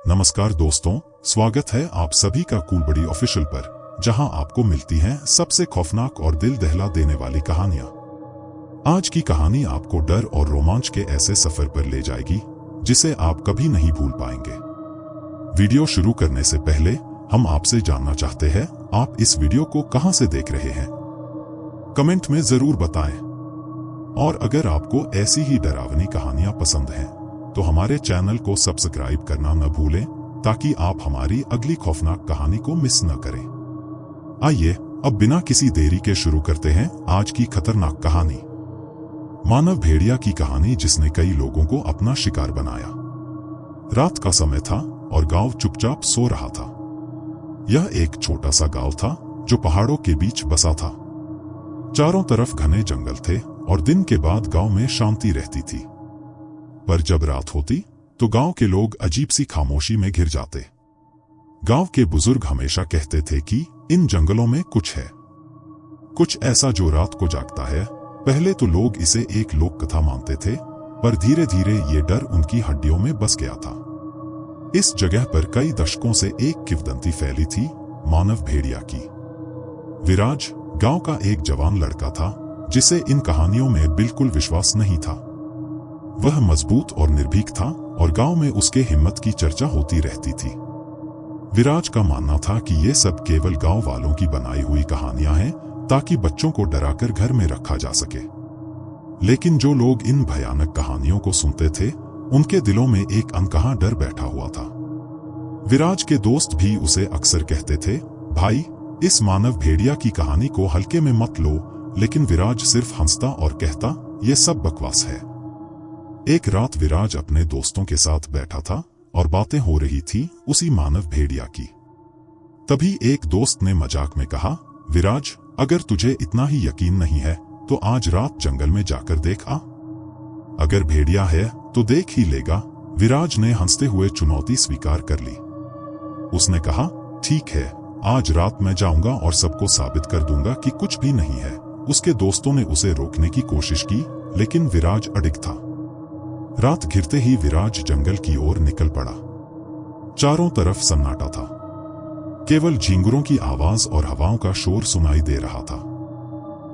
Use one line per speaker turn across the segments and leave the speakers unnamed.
नमस्कार दोस्तों, स्वागत है आप सभी का कूल बड़ी ऑफिशियल पर, जहां आपको मिलती हैं सबसे खौफनाक और दिल दहला देने वाली कहानियां। आज की कहानी आपको डर और रोमांच के ऐसे सफर पर ले जाएगी जिसे आप कभी नहीं भूल पाएंगे। वीडियो शुरू करने से पहले हम आपसे जानना चाहते हैं, आप इस वीडियो को कहां से देख रहे हैं? कमेंट में जरूर बताएं। और अगर आपको ऐसी ही डरावनी कहानियां पसंद हैं तो हमारे चैनल को सब्सक्राइब करना न भूलें ताकि आप हमारी अगली खौफनाक कहानी को मिस न करें। आइए अब बिना किसी देरी के शुरू करते हैं आज की खतरनाक कहानी। मानव भेड़िया की कहानी जिसने कई लोगों को अपना शिकार बनाया। रात का समय था और गांव चुपचाप सो रहा था। यह एक छोटा सा गांव था जो पहाड़ों के बीच बसा था। चारों तरफ घने जंगल थे और दिन के बाद गांव में शांति रहती थी। पर जब रात होती तो गांव के लोग अजीब सी खामोशी में घिर जाते। गांव के बुजुर्ग हमेशा कहते थे कि इन जंगलों में कुछ है, कुछ ऐसा जो रात को जागता है। पहले तो लोग इसे एक लोक कथा मानते थे, पर धीरे धीरे ये डर उनकी हड्डियों में बस गया था। इस जगह पर कई दशकों से एक किंवदंती फैली थी, मानव भेड़िया की। विराज गांव का एक जवान लड़का था जिसे इन कहानियों में बिल्कुल विश्वास नहीं था। वह मजबूत और निर्भीक था और गांव में उसके हिम्मत की चर्चा होती रहती थी। विराज का मानना था कि ये सब केवल गांव वालों की बनाई हुई कहानियां हैं ताकि बच्चों को डराकर घर में रखा जा सके। लेकिन जो लोग इन भयानक कहानियों को सुनते थे उनके दिलों में एक अनकहा डर बैठा हुआ था। विराज के दोस्त भी उसे अक्सर कहते थे, भाई इस मानव भेड़िया की कहानी को हल्के में मत लो, लेकिन विराज सिर्फ हंसता और कहता, ये सब बकवास है। एक रात विराज अपने दोस्तों के साथ बैठा था और बातें हो रही थी उसी मानव भेड़िया की। तभी एक दोस्त ने मजाक में कहा, विराज अगर तुझे इतना ही यकीन नहीं है तो आज रात जंगल में जाकर देख आ। अगर भेड़िया है तो देख ही लेगा। विराज ने हंसते हुए चुनौती स्वीकार कर ली। उसने कहा, ठीक है, आज रात मैं जाऊंगा और सबको साबित कर दूंगा कि कुछ भी नहीं है। उसके दोस्तों ने उसे रोकने की कोशिश की, लेकिन विराज अडिग था। रात घिरते ही विराज जंगल की ओर निकल पड़ा। चारों तरफ सन्नाटा था, केवल झींगुरों की आवाज और हवाओं का शोर सुनाई दे रहा था।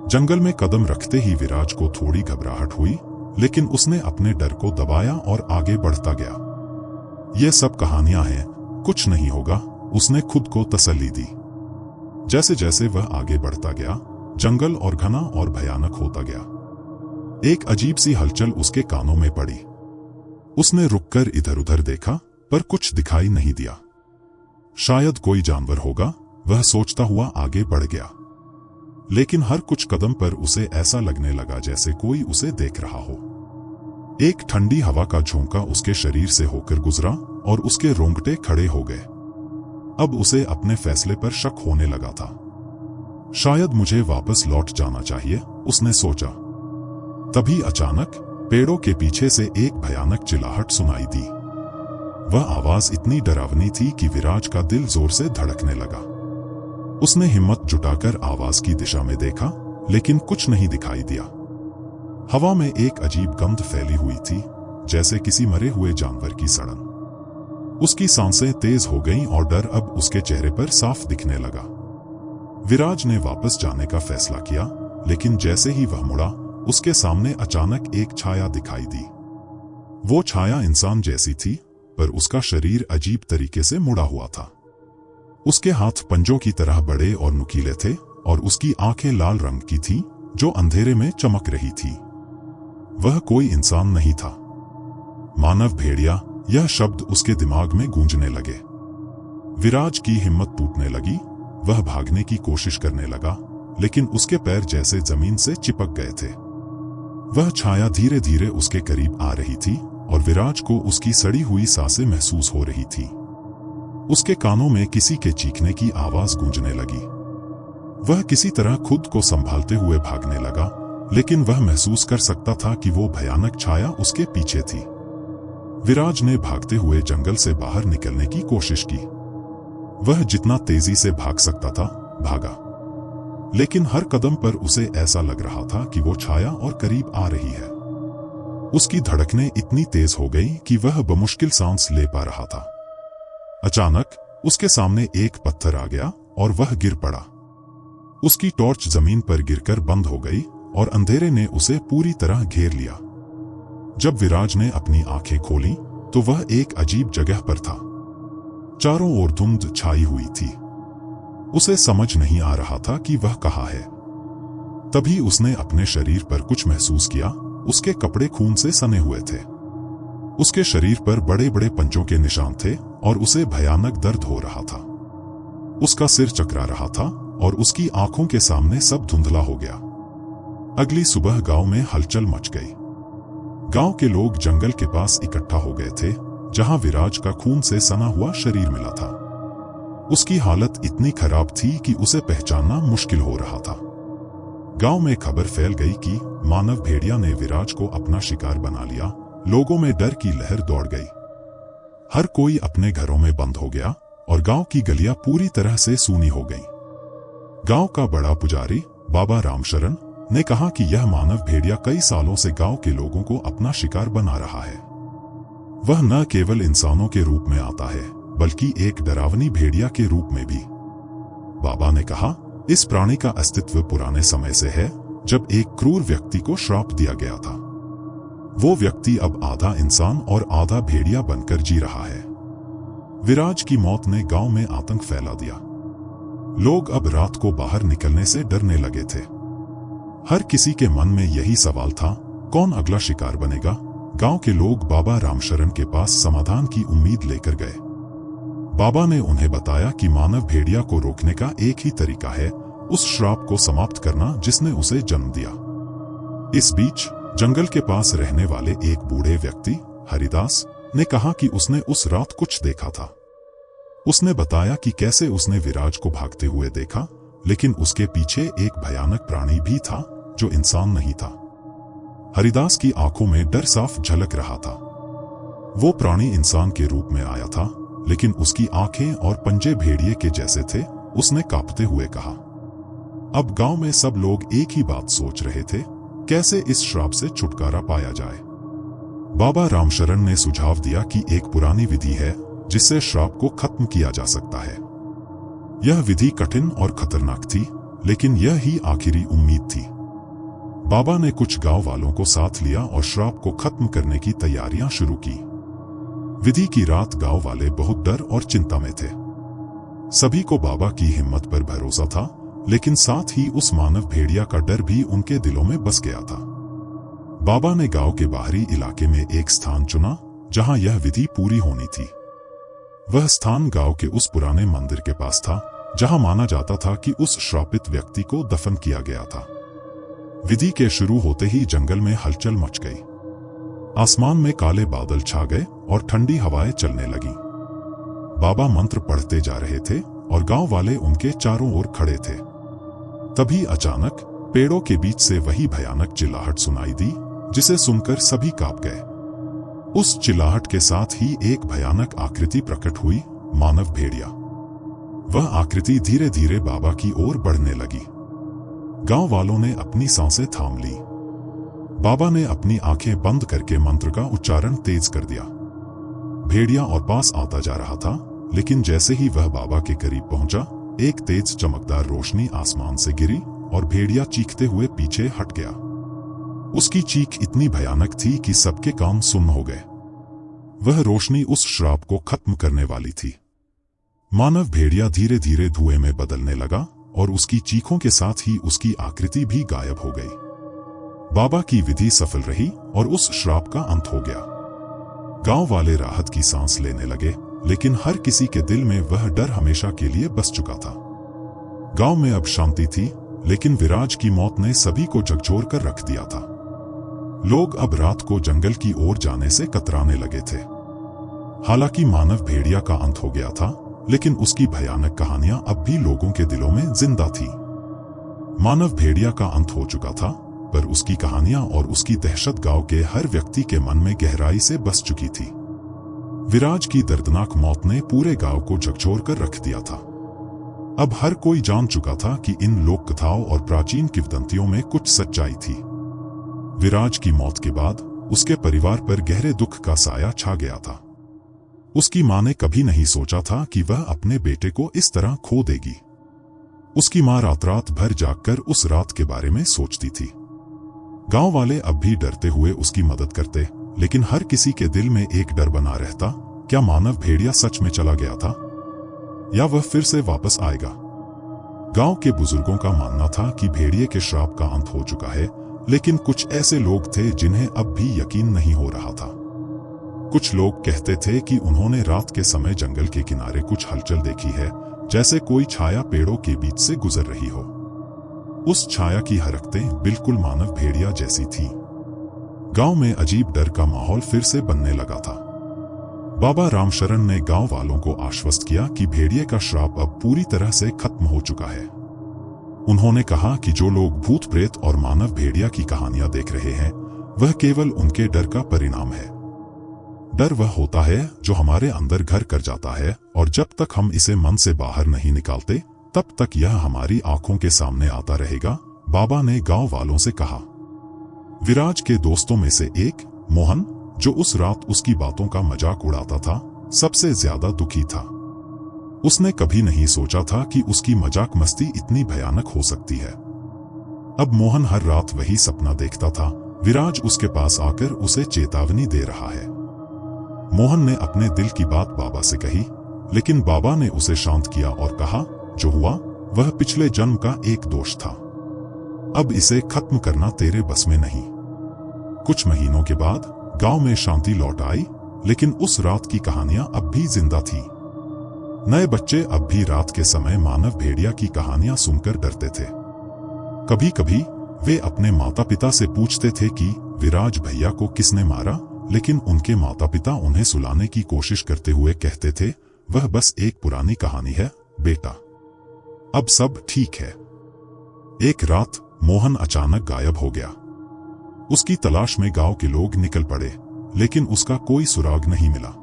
जंगल में कदम रखते ही विराज को थोड़ी घबराहट हुई, लेकिन उसने अपने डर को दबाया और आगे बढ़ता गया। ये सब कहानियां हैं, कुछ नहीं होगा, उसने खुद को तसल्ली दी। जैसे जैसे वह आगे बढ़ता गया, जंगल और घना और भयानक होता गया। एक अजीब सी हलचल उसके कानों में पड़ी। उसने रुककर इधर उधर देखा, पर कुछ दिखाई नहीं दिया। शायद कोई जानवर होगा, वह सोचता हुआ आगे बढ़ गया। लेकिन हर कुछ कदम पर उसे ऐसा लगने लगा जैसे कोई उसे देख रहा हो। एक ठंडी हवा का झोंका उसके शरीर से होकर गुजरा और उसके रोंगटे खड़े हो गए। अब उसे अपने फैसले पर शक होने लगा था। शायद मुझे वापस लौट जाना चाहिए, उसने सोचा। तभी अचानक पेड़ों के पीछे से एक भयानक चिल्लाहट सुनाई दी। वह आवाज इतनी डरावनी थी कि विराज का दिल जोर से धड़कने लगा। उसने हिम्मत जुटाकर आवाज की दिशा में देखा, लेकिन कुछ नहीं दिखाई दिया। हवा में एक अजीब गंध फैली हुई थी, जैसे किसी मरे हुए जानवर की सड़न। उसकी सांसें तेज हो गईं और डर अब उसके चेहरे पर साफ दिखने लगा। विराज ने वापस जाने का फैसला किया, लेकिन जैसे ही वह मुड़ा, उसके सामने अचानक एक छाया दिखाई दी। वो छाया इंसान जैसी थी, पर उसका शरीर अजीब तरीके से मुड़ा हुआ था। उसके हाथ पंजों की तरह बड़े और नुकीले थे और उसकी आंखें लाल रंग की थीं, जो अंधेरे में चमक रही थी। वह कोई इंसान नहीं था। मानव भेड़िया, यह शब्द उसके दिमाग में गूंजने लगे। विराज की हिम्मत टूटने लगी। वह भागने की कोशिश करने लगा, लेकिन उसके पैर जैसे जमीन से चिपक गए थे। वह छाया धीरे धीरे उसके करीब आ रही थी और विराज को उसकी सड़ी हुई सांसें महसूस हो रही थी। उसके कानों में किसी के चीखने की आवाज गूंजने लगी। वह किसी तरह खुद को संभालते हुए भागने लगा, लेकिन वह महसूस कर सकता था कि वो भयानक छाया उसके पीछे थी। विराज ने भागते हुए जंगल से बाहर निकलने की कोशिश की। वह जितना तेजी से भाग सकता था, भागा, लेकिन हर कदम पर उसे ऐसा लग रहा था कि वो छाया और करीब आ रही है। उसकी धड़कनें इतनी तेज हो गई कि वह बमुश्किल सांस ले पा रहा था। अचानक उसके सामने एक पत्थर आ गया और वह गिर पड़ा। उसकी टॉर्च जमीन पर गिरकर बंद हो गई और अंधेरे ने उसे पूरी तरह घेर लिया। जब विराज ने अपनी आंखें खोलीं, तो वह एक अजीब जगह पर था। चारों ओर धुंध छाई हुई थी। उसे समझ नहीं आ रहा था कि वह कहाँ है। तभी उसने अपने शरीर पर कुछ महसूस किया। उसके कपड़े खून से सने हुए थे। उसके शरीर पर बड़े बड़े पंजों के निशान थे और उसे भयानक दर्द हो रहा था। उसका सिर चकरा रहा था और उसकी आंखों के सामने सब धुंधला हो गया। अगली सुबह गांव में हलचल मच गई। गांव के लोग जंगल के पास इकट्ठा हो गए थे, जहां विराज का खून से सना हुआ शरीर मिला था। उसकी हालत इतनी खराब थी कि उसे पहचानना मुश्किल हो रहा था। गांव में खबर फैल गई कि मानव भेड़िया ने विराज को अपना शिकार बना लिया। लोगों में डर की लहर दौड़ गई। हर कोई अपने घरों में बंद हो गया और गांव की गलियां पूरी तरह से सूनी हो गईं। गांव का बड़ा पुजारी बाबा रामशरण ने कहा कि यह मानव भेड़िया कई सालों से गांव के लोगों को अपना शिकार बना रहा है। वह न केवल इंसानों के रूप में आता है, बल्कि एक डरावनी भेड़िया के रूप में भी। बाबा ने कहा, इस प्राणी का अस्तित्व पुराने समय से है, जब एक क्रूर व्यक्ति को श्राप दिया गया था। वो व्यक्ति अब आधा इंसान और आधा भेड़िया बनकर जी रहा है। विराज की मौत ने गांव में आतंक फैला दिया। लोग अब रात को बाहर निकलने से डरने लगे थे। हर किसी के मन में यही सवाल था, कौन अगला शिकार बनेगा। गांव के लोग बाबा रामशरण के पास समाधान की उम्मीद लेकर गए। बाबा ने उन्हें बताया कि मानव भेड़िया को रोकने का एक ही तरीका है, उस श्राप को समाप्त करना जिसने उसे जन्म दिया। इस बीच जंगल के पास रहने वाले एक बूढ़े व्यक्ति हरिदास ने कहा कि उसने उस रात कुछ देखा था। उसने बताया कि कैसे उसने विराज को भागते हुए देखा, लेकिन उसके पीछे एक भयानक प्राणी भी था जो इंसान नहीं था। हरिदास की आंखों में डर साफ झलक रहा था। वो प्राणी इंसान के रूप में आया था, लेकिन उसकी आंखें और पंजे भेड़िए के जैसे थे। उसने कांपते हुए कहा। अब गांव में सब लोग एक ही बात सोच रहे थे, कैसे इस श्राप से छुटकारा पाया जाए। बाबा रामशरण ने सुझाव दिया कि एक पुरानी विधि है जिससे श्राप को खत्म किया जा सकता है। यह विधि कठिन और खतरनाक थी, लेकिन यह ही आखिरी उम्मीद थी। बाबा ने कुछ गांव वालों को साथ लिया और श्राप को खत्म करने की तैयारियां शुरू की। विधि की रात गांव वाले बहुत डर और चिंता में थे। सभी को बाबा की हिम्मत पर भरोसा था, लेकिन साथ ही उस मानव भेड़िया का डर भी उनके दिलों में बस गया था। बाबा ने गांव के बाहरी इलाके में एक स्थान चुना जहां यह विधि पूरी होनी थी। वह स्थान गांव के उस पुराने मंदिर के पास था, जहां माना जाता था कि उस श्रापित व्यक्ति को दफन किया गया था। विधि के शुरू होते ही जंगल में हलचल मच गई। आसमान में काले बादल छा गए और ठंडी हवाएं चलने लगी। बाबा मंत्र पढ़ते जा रहे थे और गांव वाले उनके चारों ओर खड़े थे। तभी अचानक पेड़ों के बीच से वही भयानक चिल्लाहट सुनाई दी, जिसे सुनकर सभी कांप गए। उस चिल्लाहट के साथ ही एक भयानक आकृति प्रकट हुई, मानव भेड़िया। वह आकृति धीरे धीरे बाबा की ओर बढ़ने लगी। गांव वालों ने अपनी सांसें थाम ली। बाबा ने अपनी आंखें बंद करके मंत्र का उच्चारण तेज कर दिया। भेड़िया और पास आता जा रहा था, लेकिन जैसे ही वह बाबा के करीब पहुंचा, एक तेज चमकदार रोशनी आसमान से गिरी और भेड़िया चीखते हुए पीछे हट गया। उसकी चीख इतनी भयानक थी कि सबके कान सुन्न हो गए। वह रोशनी उस श्राप को खत्म करने वाली थी। मानव भेड़िया धीरे धीरे धुएं में बदलने लगा और उसकी चीखों के साथ ही उसकी आकृति भी गायब हो गई। बाबा की विधि सफल रही और उस श्राप का अंत हो गया। गांव वाले राहत की सांस लेने लगे, लेकिन हर किसी के दिल में वह डर हमेशा के लिए बस चुका था। गांव में अब शांति थी, लेकिन विराज की मौत ने सभी को झकझोर कर रख दिया था। लोग अब रात को जंगल की ओर जाने से कतराने लगे थे। हालांकि मानव भेड़िया का अंत हो गया था, लेकिन उसकी भयानक कहानियां अब भी लोगों के दिलों में जिंदा थी। मानव भेड़िया का अंत हो चुका था, पर उसकी कहानियां और उसकी दहशत गांव के हर व्यक्ति के मन में गहराई से बस चुकी थी। विराज की दर्दनाक मौत ने पूरे गांव को झकझोर कर रख दिया था। अब हर कोई जान चुका था कि इन लोक कथाओं और प्राचीन किंवदंतियों में कुछ सच्चाई थी। विराज की मौत के बाद उसके परिवार पर गहरे दुख का साया छा गया था। उसकी मां ने कभी नहीं सोचा था कि वह अपने बेटे को इस तरह खो देगी। उसकी मां रात रात भर जागकर उस रात के बारे में सोचती थी। गांव वाले अब भी डरते हुए उसकी मदद करते, लेकिन हर किसी के दिल में एक डर बना रहता, क्या मानव भेड़िया सच में चला गया था या वह फिर से वापस आएगा। गांव के बुजुर्गों का मानना था कि भेड़िए के श्राप का अंत हो चुका है, लेकिन कुछ ऐसे लोग थे जिन्हें अब भी यकीन नहीं हो रहा था। कुछ लोग कहते थे कि उन्होंने रात के समय जंगल के किनारे कुछ हलचल देखी है, जैसे कोई छाया पेड़ों के बीच से गुजर रही हो। उस छाया की हरकतें बिल्कुल मानव भेड़िया जैसी थी। गांव में अजीब डर का माहौल फिर से बनने लगा था। बाबा रामशरण ने गांव वालों को आश्वस्त किया कि भेड़िए का श्राप अब पूरी तरह से खत्म हो चुका है। उन्होंने कहा कि जो लोग भूत प्रेत और मानव भेड़िया की कहानियां देख रहे हैं, वह केवल उनके डर का परिणाम है। डर वह होता है जो हमारे अंदर घर कर जाता है, और जब तक हम इसे मन से बाहर नहीं निकालते, तब तक यह हमारी आंखों के सामने आता रहेगा, बाबा ने गांव वालों से कहा। विराज के दोस्तों में से एक, मोहन, जो उस रात उसकी बातों का मजाक उड़ाता था, सबसे ज्यादा दुखी था। उसने कभी नहीं सोचा था कि उसकी मजाक मस्ती इतनी भयानक हो सकती है। अब मोहन हर रात वही सपना देखता था, विराज उसके पास आकर उसे चेतावनी दे रहा है। मोहन ने अपने दिल की बात बाबा से कही, लेकिन बाबा ने उसे शांत किया और कहा, जो हुआ वह पिछले जन्म का एक दोष था। अब इसे खत्म करना तेरे बस में नहीं। कुछ महीनों के बाद गांव में शांति लौट आई, लेकिन उस रात की कहानियां अब भी जिंदा थी। नए बच्चे अब भी रात के समय मानव भेड़िया की कहानियां सुनकर डरते थे। कभी कभी वे अपने माता पिता से पूछते थे कि विराज भैया को किसने मारा, लेकिन उनके माता पिता उन्हें सुलाने की कोशिश करते हुए कहते थे, वह बस एक पुरानी कहानी है बेटा, अब सब ठीक है। एक रात मोहन अचानक गायब हो गया। उसकी तलाश में गांव के लोग निकल पड़े, लेकिन उसका कोई सुराग नहीं मिला।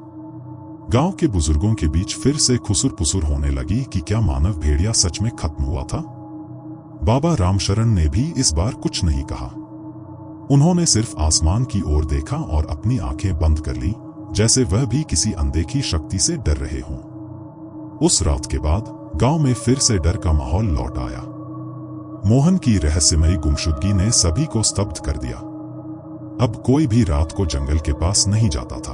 गांव के बुजुर्गों के बीच फिर से खुसुर पुसुर होने लगी कि क्या मानव भेड़िया सच में खत्म हुआ था। बाबा रामशरण ने भी इस बार कुछ नहीं कहा। उन्होंने सिर्फ आसमान की ओर देखा और अपनी आंखें बंद कर ली, जैसे वह भी किसी अनदेखी शक्ति से डर रहे हों। उस रात के बाद गांव में फिर से डर का माहौल लौट आया। मोहन की रहस्यमयी गुमशुदगी ने सभी को स्तब्ध कर दिया। अब कोई भी रात को जंगल के पास नहीं जाता था।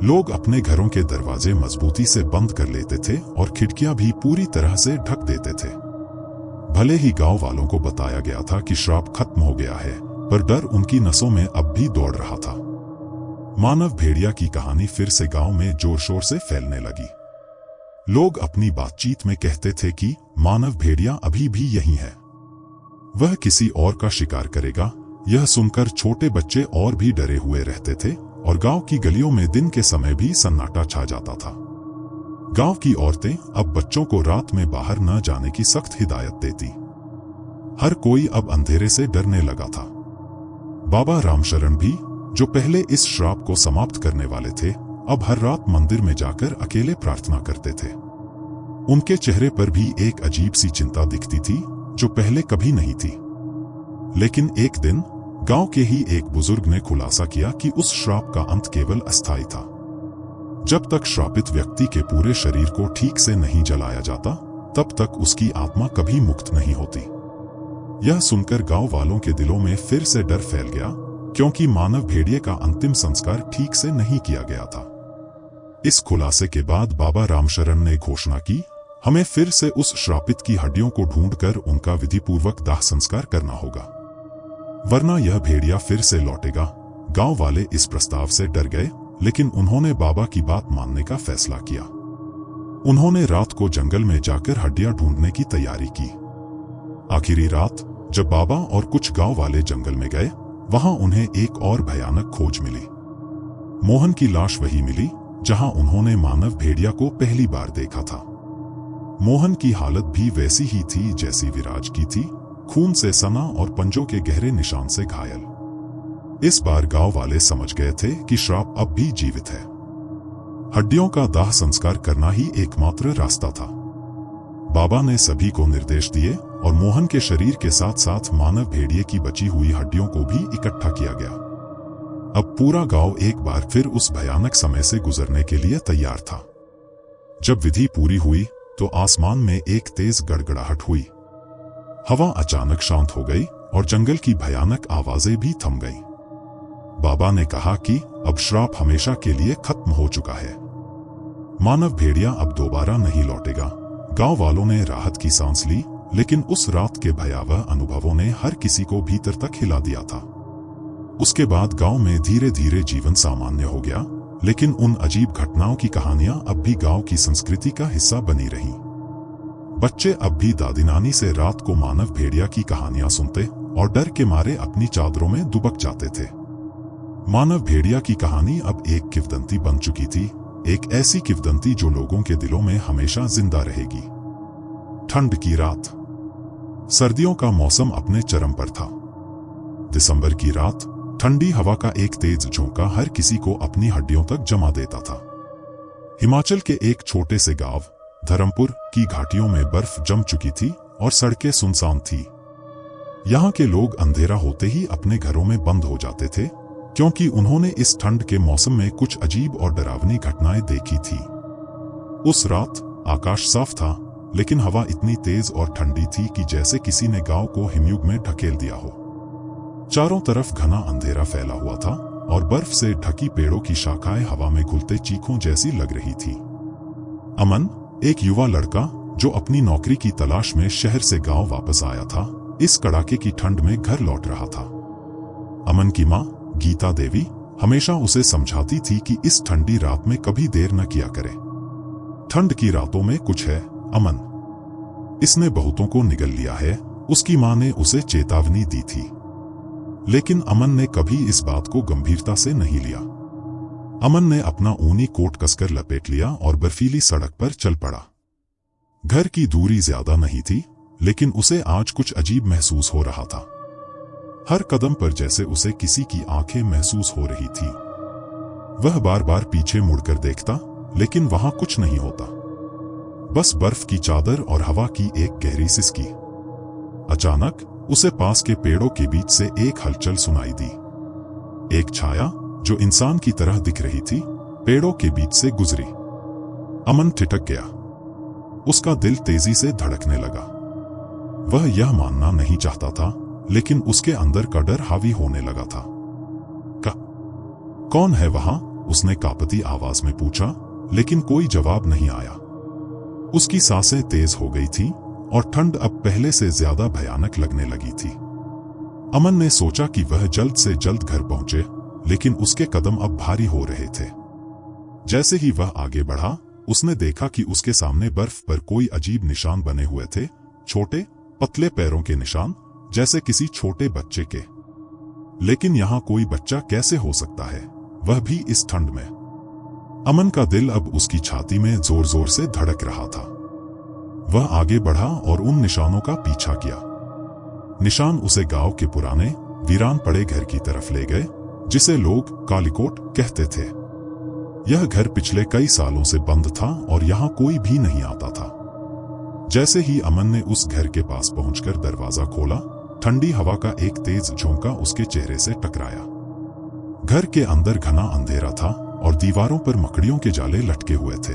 लोग अपने घरों के दरवाजे मजबूती से बंद कर लेते थे और खिड़कियां भी पूरी तरह से ढक देते थे। भले ही गांव वालों को बताया गया था कि श्राप खत्म हो गया है, पर डर उनकी नसों में अब भी दौड़ रहा था। मानव भेड़िया की कहानी फिर से गांव में जोर शोर से फैलने लगी। लोग अपनी बातचीत में कहते थे कि मानव भेड़िया अभी भी यहीं है, वह किसी और का शिकार करेगा। यह सुनकर छोटे बच्चे और भी डरे हुए रहते थे और गांव की गलियों में दिन के समय भी सन्नाटा छा जाता था। गांव की औरतें अब बच्चों को रात में बाहर न जाने की सख्त हिदायत देती। हर कोई अब अंधेरे से डरने लगा था। बाबा रामशरण भी, जो पहले इस श्राप को समाप्त करने वाले थे, अब हर रात मंदिर में जाकर अकेले प्रार्थना करते थे। उनके चेहरे पर भी एक अजीब सी चिंता दिखती थी, जो पहले कभी नहीं थी। लेकिन एक दिन गांव के ही एक बुजुर्ग ने खुलासा किया कि उस श्राप का अंत केवल अस्थायी था। जब तक श्रापित व्यक्ति के पूरे शरीर को ठीक से नहीं जलाया जाता, तब तक उसकी आत्मा कभी मुक्त नहीं होती। यह सुनकर गांव वालों के दिलों में फिर से डर फैल गया, क्योंकि मानव भेड़िए का अंतिम संस्कार ठीक से नहीं किया गया था। इस खुलासे के बाद बाबा रामशरण ने घोषणा की, हमें फिर से उस श्रापित की हड्डियों को ढूंढकर उनका विधिपूर्वक दाह संस्कार करना होगा, वरना यह भेड़िया फिर से लौटेगा। गांव वाले इस प्रस्ताव से डर गए, लेकिन उन्होंने बाबा की बात मानने का फैसला किया। उन्होंने रात को जंगल में जाकर हड्डियां ढूंढने की तैयारी की। आखिरी रात जब बाबा और कुछ गांव वाले जंगल में गए, वहां उन्हें एक और भयानक खोज मिली। मोहन की लाश वही मिली जहां उन्होंने मानव भेड़िया को पहली बार देखा था। मोहन की हालत भी वैसी ही थी जैसी विराज की थी, खून से सना और पंजों के गहरे निशान से घायल। इस बार गांव वाले समझ गए थे कि श्राप अब भी जीवित है। हड्डियों का दाह संस्कार करना ही एकमात्र रास्ता था। बाबा ने सभी को निर्देश दिए और मोहन के शरीर के साथ साथ मानव भेड़िए की बची हुई हड्डियों को भी इकट्ठा किया गया। अब पूरा गांव एक बार फिर उस भयानक समय से गुजरने के लिए तैयार था। जब विधि पूरी हुई तो आसमान में एक तेज गड़गड़ाहट हुई। हवा अचानक शांत हो गई और जंगल की भयानक आवाजें भी थम गईं। बाबा ने कहा कि अब श्राप हमेशा के लिए खत्म हो चुका है। मानव भेड़िया अब दोबारा नहीं लौटेगा। गांव वालों ने राहत की सांस ली, लेकिन उस रात के भयावह अनुभवों ने हर किसी को भीतर तक हिला दिया था। उसके बाद गांव में धीरे धीरे जीवन सामान्य हो गया, लेकिन उन अजीब घटनाओं की कहानियां अब भी गांव की संस्कृति का हिस्सा बनी रहीं। बच्चे अब भी दादी नानी से रात को मानव भेड़िया की कहानियां सुनते और डर के मारे अपनी चादरों में दुबक जाते थे। मानव भेड़िया की कहानी अब एक किंवदंती बन चुकी थी, एक ऐसी किंवदंती जो लोगों के दिलों में हमेशा जिंदा रहेगी। ठंड की रात। सर्दियों का मौसम अपने चरम पर था। दिसंबर की रात। ठंडी हवा का एक तेज झोंका हर किसी को अपनी हड्डियों तक जमा देता था। हिमाचल के एक छोटे से गांव धर्मपुर की घाटियों में बर्फ जम चुकी थी और सड़कें सुनसान थी। यहाँ के लोग अंधेरा होते ही अपने घरों में बंद हो जाते थे, क्योंकि उन्होंने इस ठंड के मौसम में कुछ अजीब और डरावनी घटनाएं देखी थी। उस रात आकाश साफ था, लेकिन हवा इतनी तेज और ठंडी थी कि जैसे किसी ने गांव को हिमयुग में ढकेल दिया हो। चारों तरफ घना अंधेरा फैला हुआ था और बर्फ से ढकी पेड़ों की शाखाएं हवा में घुलते चीखों जैसी लग रही थी। अमन, एक युवा लड़का जो अपनी नौकरी की तलाश में शहर से गांव वापस आया था, इस कड़ाके की ठंड में घर लौट रहा था। अमन की मां गीता देवी हमेशा उसे समझाती थी कि इस ठंडी रात में कभी देर न किया करे। ठंड की रातों में कुछ है अमन, इसने बहुतों को निगल लिया है, उसकी मां ने उसे चेतावनी दी थी। लेकिन अमन ने कभी इस बात को गंभीरता से नहीं लिया। अमन ने अपना ऊनी कोट कसकर लपेट लिया और बर्फीली सड़क पर चल पड़ा। घर की दूरी ज्यादा नहीं थी, लेकिन उसे आज कुछ अजीब महसूस हो रहा था। हर कदम पर जैसे उसे किसी की आंखें महसूस हो रही थी। वह बार बार पीछे मुड़कर देखता, लेकिन वहां कुछ नहीं होता, बस बर्फ की चादर और हवा की एक गहरी सिसकी। अचानक उसे पास के पेड़ों के बीच से एक हलचल सुनाई दी। एक छाया जो इंसान की तरह दिख रही थी, पेड़ों के बीच से गुजरी। अमन ठिठक गया। उसका दिल तेजी से धड़कने लगा। वह यह मानना नहीं चाहता था, लेकिन उसके अंदर का डर हावी होने लगा था। कौन है वहां? उसने कांपती आवाज में पूछा, लेकिन कोई जवाब नहीं आया। उसकी सांसें तेज हो गई थीं और ठंड अब पहले से ज्यादा भयानक लगने लगी थी। अमन ने सोचा कि वह जल्द से जल्द घर पहुंचे, लेकिन उसके कदम अब भारी हो रहे थे। जैसे ही वह आगे बढ़ा, उसने देखा कि उसके सामने बर्फ पर कोई अजीब निशान बने हुए थे, छोटे पतले पैरों के निशान, जैसे किसी छोटे बच्चे के। लेकिन यहाँ कोई बच्चा कैसे हो सकता है, वह भी इस ठंड में? अमन का दिल अब उसकी छाती में जोर जोर से धड़क रहा था। वह आगे बढ़ा और उन निशानों का पीछा किया। निशान उसे गांव के पुराने वीरान पड़े घर की तरफ ले गए, जिसे लोग कालीकोट कहते थे। यह घर पिछले कई सालों से बंद था और यहाँ कोई भी नहीं आता था। जैसे ही अमन ने उस घर के पास पहुंचकर दरवाजा खोला, ठंडी हवा का एक तेज झोंका उसके चेहरे से टकराया। घर के अंदर घना अंधेरा था और दीवारों पर मकड़ियों के जाले लटके हुए थे।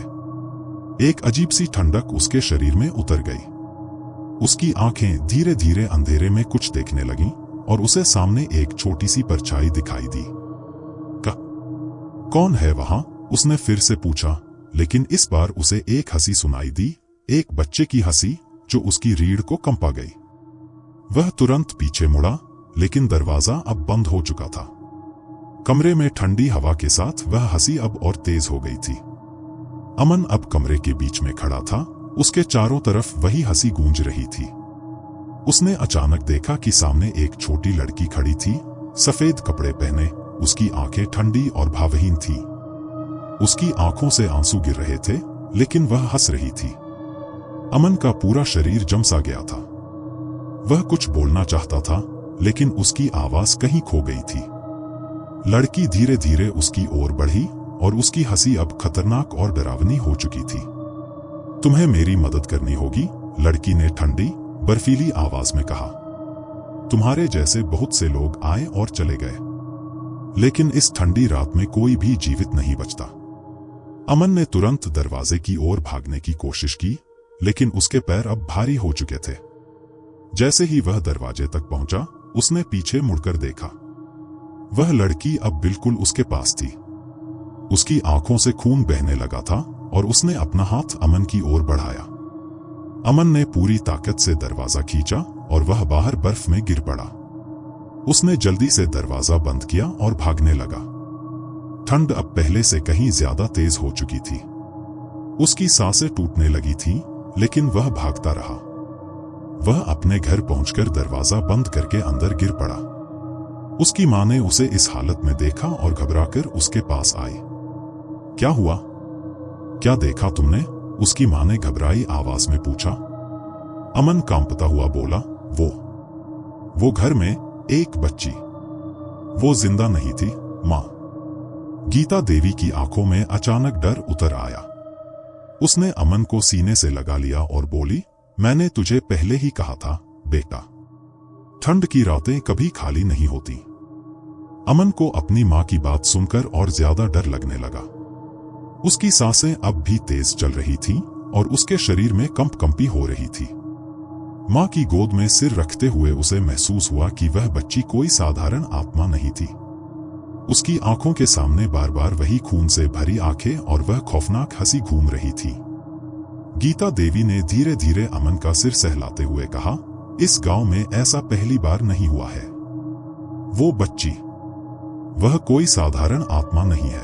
एक अजीब सी ठंडक उसके शरीर में उतर गई। उसकी आंखें धीरे धीरे अंधेरे में कुछ देखने लगीं और उसे सामने एक छोटी सी परछाई दिखाई दी। कौन है वहां? उसने फिर से पूछा, लेकिन इस बार उसे एक हंसी सुनाई दी, एक बच्चे की हंसी जो उसकी रीढ़ को कंपा गई। वह तुरंत पीछे मुड़ा, लेकिन दरवाजा अब बंद हो चुका था। कमरे में ठंडी हवा के साथ वह हंसी अब और तेज हो गई थी। अमन अब कमरे के बीच में खड़ा था, उसके चारों तरफ वही हंसी गूंज रही थी। उसने अचानक देखा कि सामने एक छोटी लड़की खड़ी थी, सफेद कपड़े पहने, उसकी आंखें ठंडी और भावहीन थी। उसकी आंखों से आंसू गिर रहे थे, लेकिन वह हंस रही थी। अमन का पूरा शरीर जमसा गया था। वह कुछ बोलना चाहता था, लेकिन उसकी आवाज कहीं खो गई थी। लड़की धीरे धीरे उसकी ओर बढ़ी और उसकी हंसी अब खतरनाक और डरावनी हो चुकी थी। तुम्हें मेरी मदद करनी होगी, लड़की ने ठंडी बर्फीली आवाज में कहा। तुम्हारे जैसे बहुत से लोग आए और चले गए, लेकिन इस ठंडी रात में कोई भी जीवित नहीं बचता। अमन ने तुरंत दरवाजे की ओर भागने की कोशिश की, लेकिन उसके पैर अब भारी हो चुके थे। जैसे ही वह दरवाजे तक पहुंचा, उसने पीछे मुड़कर देखा। वह लड़की अब बिल्कुल उसके पास थी। उसकी आंखों से खून बहने लगा था और उसने अपना हाथ अमन की ओर बढ़ाया। अमन ने पूरी ताकत से दरवाजा खींचा और वह बाहर बर्फ में गिर पड़ा। उसने जल्दी से दरवाजा बंद किया और भागने लगा। ठंड अब पहले से कहीं ज्यादा तेज हो चुकी थी। उसकी सांसें टूटने लगी थीं, लेकिन वह भागता रहा। वह अपने घर पहुंचकर दरवाजा बंद करके अंदर गिर पड़ा। उसकी मां ने उसे इस हालत में देखा और घबराकर उसके पास आई। क्या हुआ? क्या देखा तुमने? उसकी मां ने घबराई आवाज में पूछा। अमन कांपता हुआ बोला, वो घर में एक बच्ची। वो जिंदा नहीं थी, मां। गीता देवी की आंखों में अचानक डर उतर आया। उसने अमन को सीने से लगा लिया और बोली, मैंने तुझे पहले ही कहा था बेटा, ठंड की रातें कभी खाली नहीं होती। अमन को अपनी मां की बात सुनकर और ज्यादा डर लगने लगा। उसकी सांसें अब भी तेज चल रही थीं और उसके शरीर में कंपकंपी हो रही थी। मां की गोद में सिर रखते हुए उसे महसूस हुआ कि वह बच्ची कोई साधारण आत्मा नहीं थी। उसकी आंखों के सामने बार बार वही खून से भरी आंखें और वह खौफनाक हंसी घूम रही थी। गीता देवी ने धीरे धीरे अमन का सिर सहलाते हुए कहा, इस गांव में ऐसा पहली बार नहीं हुआ है। वो बच्ची, वह कोई साधारण आत्मा नहीं है।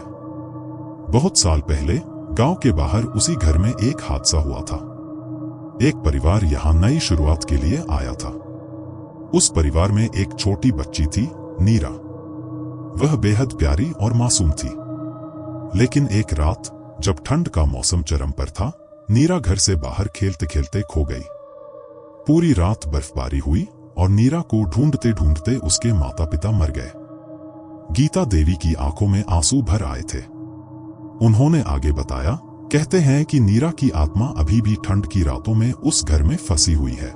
बहुत साल पहले गांव के बाहर उसी घर में एक हादसा हुआ था। एक परिवार यहां नई शुरुआत के लिए आया था। उस परिवार में एक छोटी बच्ची थी, नीरा। वह बेहद प्यारी और मासूम थी। लेकिन एक रात जब ठंड का मौसम चरम पर था, नीरा घर से बाहर खेलते खेलते खो गई। पूरी रात बर्फबारी हुई और नीरा को ढूंढते ढूंढते उसके माता पिता मर गए। गीता देवी की आंखों में आंसू भर आए थे। उन्होंने आगे बताया, कहते हैं कि नीरा की आत्मा अभी भी ठंड की रातों में उस घर में फंसी हुई है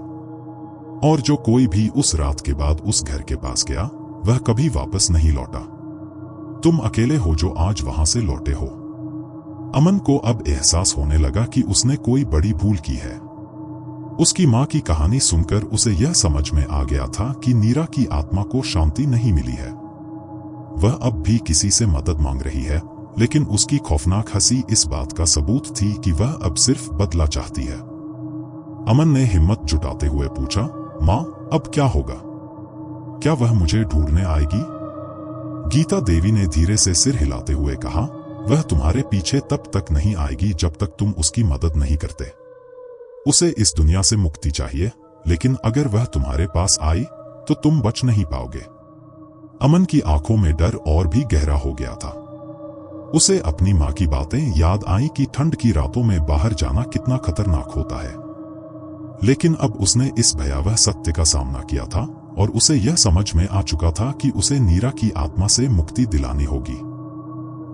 और जो कोई भी उस रात के बाद उस घर के पास गया, वह कभी वापस नहीं लौटा। तुम अकेले हो जो आज वहां से लौटे हो। अमन को अब एहसास होने लगा कि उसने कोई बड़ी भूल की है। उसकी मां की कहानी सुनकर उसे यह समझ में आ गया था कि नीरा की आत्मा को शांति नहीं मिली है। वह अब भी किसी से मदद मांग रही है, लेकिन उसकी खौफनाक हंसी इस बात का सबूत थी कि वह अब सिर्फ बदला चाहती है। अमन ने हिम्मत जुटाते हुए पूछा, मां, अब क्या होगा? क्या वह मुझे ढूंढने आएगी? गीता देवी ने धीरे से सिर हिलाते हुए कहा, वह तुम्हारे पीछे तब तक नहीं आएगी जब तक तुम उसकी मदद नहीं करते। उसे इस दुनिया से मुक्ति चाहिए, लेकिन अगर वह तुम्हारे पास आई तो तुम बच नहीं पाओगे। अमन की आंखों में डर और भी गहरा हो गया था। उसे अपनी मां की बातें याद आईं कि ठंड की रातों में बाहर जाना कितना खतरनाक होता है। लेकिन अब उसने इस भयावह सत्य का सामना किया था और उसे यह समझ में आ चुका था कि उसे नीरा की आत्मा से मुक्ति दिलानी होगी।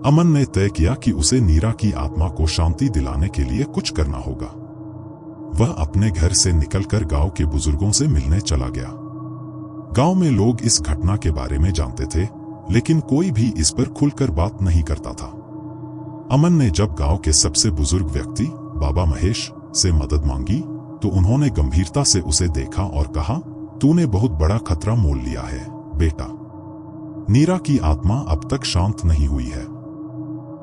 अमन ने तय किया कि उसे नीरा की आत्मा को शांति दिलाने के लिए कुछ करना होगा। वह अपने घर से निकलकर गांव के बुजुर्गों से मिलने चला गया। गांव में लोग इस घटना के बारे में जानते थे, लेकिन कोई भी इस पर खुलकर बात नहीं करता था। अमन ने जब गांव के सबसे बुजुर्ग व्यक्ति बाबा महेश से मदद मांगी तो उन्होंने गंभीरता से उसे देखा और कहा, तूने बहुत बड़ा खतरा मोल लिया है बेटा। नीरा की आत्मा अब तक शांत नहीं हुई है।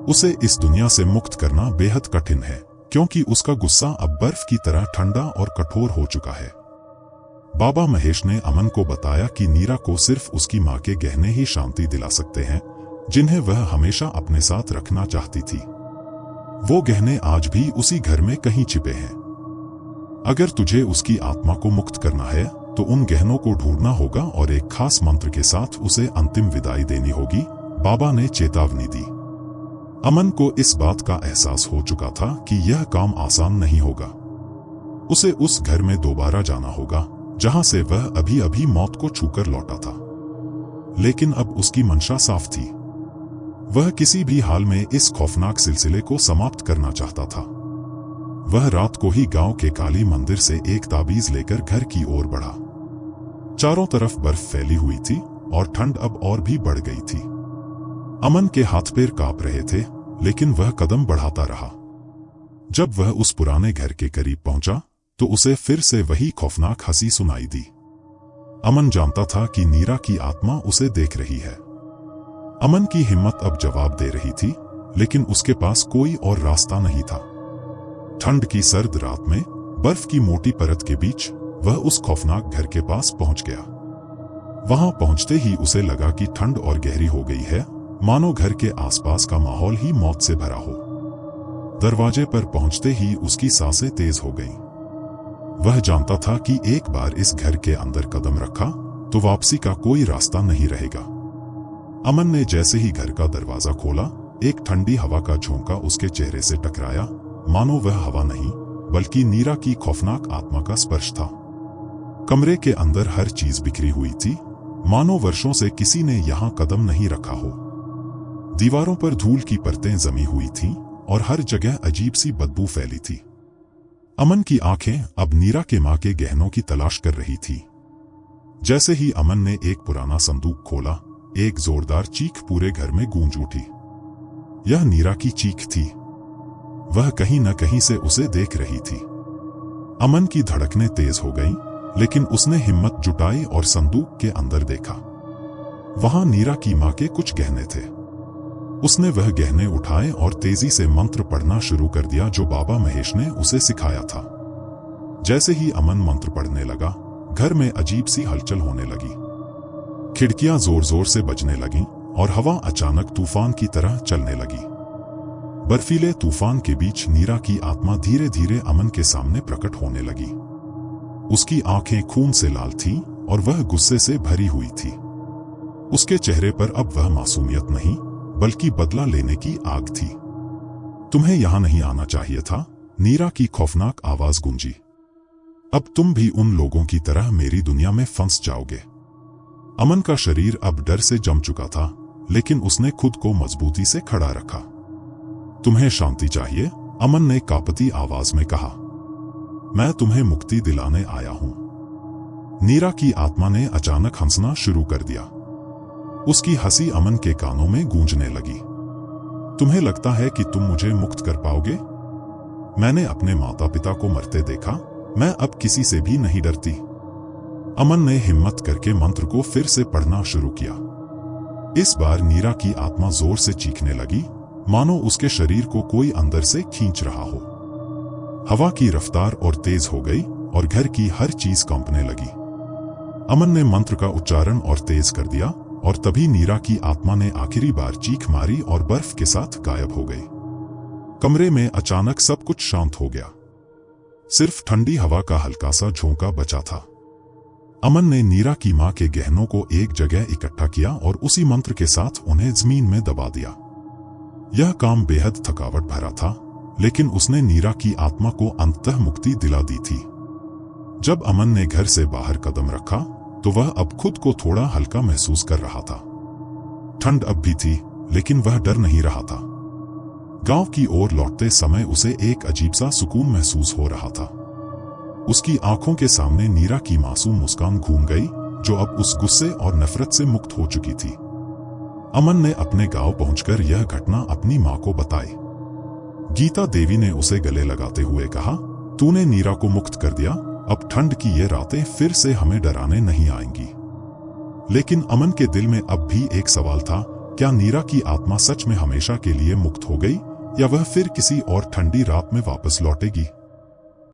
उसे इस दुनिया से मुक्त करना बेहद कठिन है, क्योंकि उसका गुस्सा अब बर्फ की तरह ठंडा और कठोर हो चुका है। बाबा महेश ने अमन को बताया कि नीरा को सिर्फ उसकी मां के गहने ही शांति दिला सकते हैं, जिन्हें वह हमेशा अपने साथ रखना चाहती थी। वो गहने आज भी उसी घर में कहीं छिपे हैं। अगर तुझे उसकी आत्मा को मुक्त करना है तो उन गहनों को ढूंढना होगा और एक खास मंत्र के साथ उसे अंतिम विदाई देनी होगी, बाबा ने चेतावनी दी। अमन को इस बात का एहसास हो चुका था कि यह काम आसान नहीं होगा। उसे उस घर में दोबारा जाना होगा जहां से वह अभी अभी मौत को छूकर लौटा था। लेकिन अब उसकी मंशा साफ थी। वह किसी भी हाल में इस खौफनाक सिलसिले को समाप्त करना चाहता था। वह रात को ही गांव के काली मंदिर से एक ताबीज लेकर घर की ओर बढ़ा। चारों तरफ बर्फ फैली हुई थी और ठंड अब और भी बढ़ गई थी। अमन के हाथ पैर कांप रहे थे, लेकिन वह कदम बढ़ाता रहा। जब वह उस पुराने घर के करीब पहुंचा तो उसे फिर से वही खौफनाक हंसी सुनाई दी। अमन जानता था कि नीरा की आत्मा उसे देख रही है। अमन की हिम्मत अब जवाब दे रही थी, लेकिन उसके पास कोई और रास्ता नहीं था। ठंड की सर्द रात में बर्फ की मोटी परत के बीच वह उस खौफनाक घर के पास पहुंच गया। वहां पहुंचते ही उसे लगा कि ठंड और गहरी हो गई है, मानो घर के आसपास का माहौल ही मौत से भरा हो। दरवाजे पर पहुंचते ही उसकी सांसें तेज हो गईं। वह जानता था कि एक बार इस घर के अंदर कदम रखा तो वापसी का कोई रास्ता नहीं रहेगा। अमन ने जैसे ही घर का दरवाजा खोला, एक ठंडी हवा का झोंका उसके चेहरे से टकराया, मानो वह हवा नहीं बल्कि नीरा की खौफनाक आत्मा का स्पर्श था। कमरे के अंदर हर चीज बिखरी हुई थी, मानो वर्षों से किसी ने यहां कदम नहीं रखा हो। दीवारों पर धूल की परतें जमी हुई थीं और हर जगह अजीब सी बदबू फैली थी। अमन की आंखें अब नीरा के मां के गहनों की तलाश कर रही थी। जैसे ही अमन ने एक पुराना संदूक खोला, एक जोरदार चीख पूरे घर में गूंज उठी। यह नीरा की चीख थी। वह कहीं न कहीं से उसे देख रही थी। अमन की धड़कनें तेज हो गईं, लेकिन उसने हिम्मत जुटाई और संदूक के अंदर देखा। वहां नीरा की मां के कुछ गहने थे। उसने वह गहने उठाए और तेजी से मंत्र पढ़ना शुरू कर दिया जो बाबा महेश ने उसे सिखाया था। जैसे ही अमन मंत्र पढ़ने लगा, घर में अजीब सी हलचल होने लगी। खिड़कियां जोर जोर से बजने लगीं और हवा अचानक तूफान की तरह चलने लगी। बर्फीले तूफान के बीच नीरा की आत्मा धीरे धीरे अमन के सामने प्रकट होने लगी। उसकी आंखें खून से लाल थीं और वह गुस्से से भरी हुई थी। उसके चेहरे पर अब वह मासूमियत नहीं बल्कि बदला लेने की आग थी। तुम्हें यहां नहीं आना चाहिए था, नीरा की खौफनाक आवाज गूंजी। अब तुम भी उन लोगों की तरह मेरी दुनिया में फंस जाओगे। अमन का शरीर अब डर से जम चुका था, लेकिन उसने खुद को मजबूती से खड़ा रखा। तुम्हें शांति चाहिए, अमन ने कांपती आवाज में कहा। मैं तुम्हें मुक्ति दिलाने आया हूं। नीरा की आत्मा ने अचानक हंसना शुरू कर दिया। उसकी हंसी अमन के कानों में गूंजने लगी। तुम्हें लगता है कि तुम मुझे मुक्त कर पाओगे? मैंने अपने माता पिता को मरते देखा, मैं अब किसी से भी नहीं डरती। अमन ने हिम्मत करके मंत्र को फिर से पढ़ना शुरू किया। इस बार नीरा की आत्मा जोर से चीखने लगी, मानो उसके शरीर को कोई अंदर से खींच रहा हो। हवा की रफ्तार और तेज हो गई और घर की हर चीज कांपने लगी। अमन ने मंत्र का उच्चारण और तेज कर दिया और तभी नीरा की आत्मा ने आखिरी बार चीख मारी और बर्फ के साथ गायब हो गई। कमरे में अचानक सब कुछ शांत हो गया। सिर्फ ठंडी हवा का हल्का सा झोंका बचा था। अमन ने नीरा की मां के गहनों को एक जगह इकट्ठा किया और उसी मंत्र के साथ उन्हें जमीन में दबा दिया। यह काम बेहद थकावट भरा था, लेकिन उसने नीरा की आत्मा को अंततः मुक्ति दिला दी थी। जब अमन ने घर से बाहर कदम रखा तो वह अब खुद को थोड़ा हल्का महसूस कर रहा था। ठंड अब भी थी, लेकिन वह डर नहीं रहा था। गांव की ओर लौटते समय उसे एक अजीब सा सुकून महसूस हो रहा था। उसकी आंखों के सामने नीरा की मासूम मुस्कान घूम गई, जो अब उस गुस्से और नफरत से मुक्त हो चुकी थी। अमन ने अपने गांव पहुंचकर यह घटना अपनी मां को बताई। गीता देवी ने उसे गले लगाते हुए कहा, तूने नीरा को मुक्त कर दिया, अब ठंड की ये रातें फिर से हमें डराने नहीं आएंगी। लेकिन अमन के दिल में अब भी एक सवाल था, क्या नीरा की आत्मा सच में हमेशा के लिए मुक्त हो गई या वह फिर किसी और ठंडी रात में वापस लौटेगी?